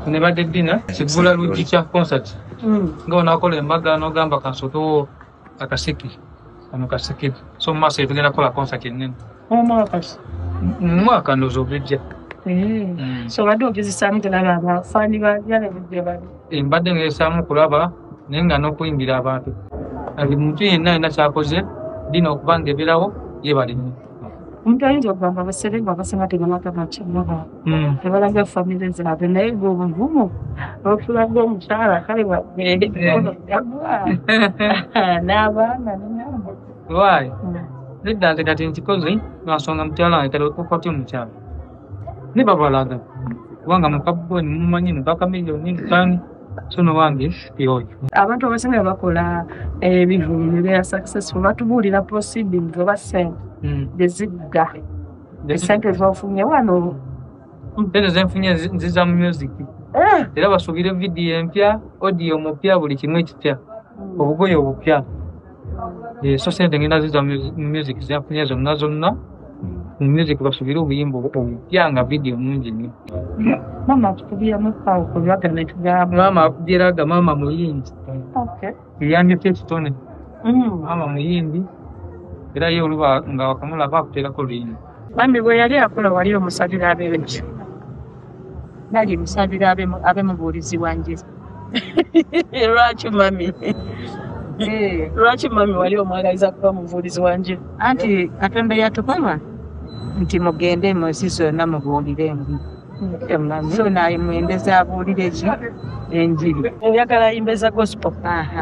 ne badde dina kigula luji kya concert nga onakola embaga n'ogamba kansoto akasiki ano kasiki so masa ebigenda kola concert ennene mwaka ndozo obijja so badde ogezesamu kulaba abafaani balyala budde bali mbadde ngezesamu kulaba naye nga n'okuyingira abantu ali muntu yenna alina kyakoze dina okuba ngaebirawo yebali nnyo omuntu ayinza okugamba abaserengwa abasinga tebalanga bakyamaba tebalanga famire zaabwe naye ng'obuvumu okulaga omukyala kale n'abaana nenyamba waayi nedda nze kati nkikoze lwansonga mukyala wange kale okukoti omukyala ne babalaga kubanga mukaboni mumanyi mubaka miliyoni nkani sono wange yoyo abantu abasinga bakola ebivumu bya successful batubuulira proceedings oba sente dezigga esente zofunye wano mpene zenfunye nziza mu music era basuubire video empya audio mupya buli kimu ekipya obugoye obupya so sente ngenda ziza mu music zenfunye zonna zonna mu music basuubire obuyimba obupya nga video mungi nnyo mama tukubira mukawo kulwagana tugamba mama akubiraga mama muyimbi yandika ekitone mama muyimbi era ye oluba nga wakamulaba akuteerako luyimbi mami bwe yali akola wali omusalira abengi nali musalira abemubuulizi wanje lwaki mami lwaki mami wali omwagaliza kuba mubuulizi wanje anti Katonda yatugamba nti mugende mu nsi zonna mubuulire embi so naye mwendeza abuulire ki enjiri oyagala yimbeza gospel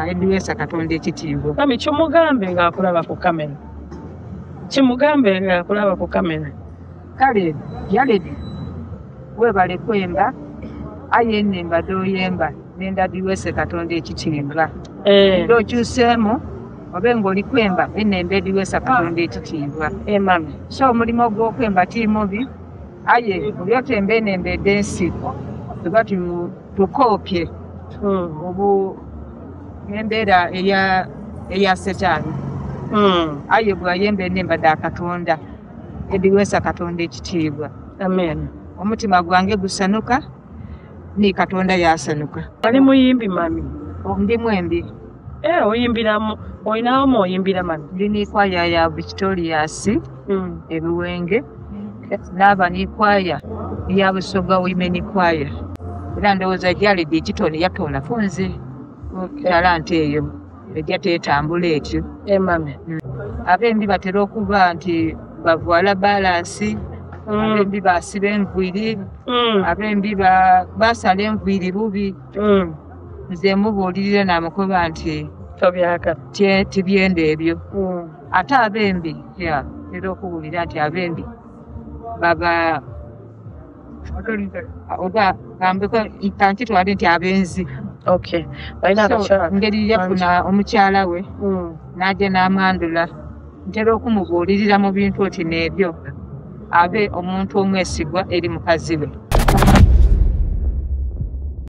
ediwesa Katonda ekitiibwa mami kimugambe ng'akulaba ku kamera kimugambe ng'akulaba ku kamera kale yaledi webale kwemba aye ennemba doyemba nenda diwese Katonda ekitiibwa ndokyuseemu obe ng'oli kwemba ennemba ediwesa Katonda ekitiibwa mami so omulimu gw'okwemba ti mubi aye olyotemba ennemba edensi tuba tukoopye obu embeera eya setaani aye bwayemba ennemba da Katonda ediwesa Katonda ekitiibwa amen omutima gwange gusanuka ni Katonda yasanuka ali muyimbi mami ndi mwembi oyimbiramu olinamu oyimbira mami ndina ikwaya ya Victorious ebiwenge n'aba n'ikwaya ya Busoga Women Choir era ndowooza gyaledi ekitone yatona funze talanta eyo ejja teetambula etyo mami abembi batera okuba nti bavuala balansi abembi basiba enviiri abembi basala enviiri bubi nze mubuulirira namukuba nti tibyenda ebyo ate abembi era okubuulira nti abembi baba oba gambeko kankitwale nti abenzi ngeri yafuna omukyala we n'ajja n'amwandula ntera okumubuulirira mu bintu oti n'ebyo abe omuntu omwesigwa eri mukazi we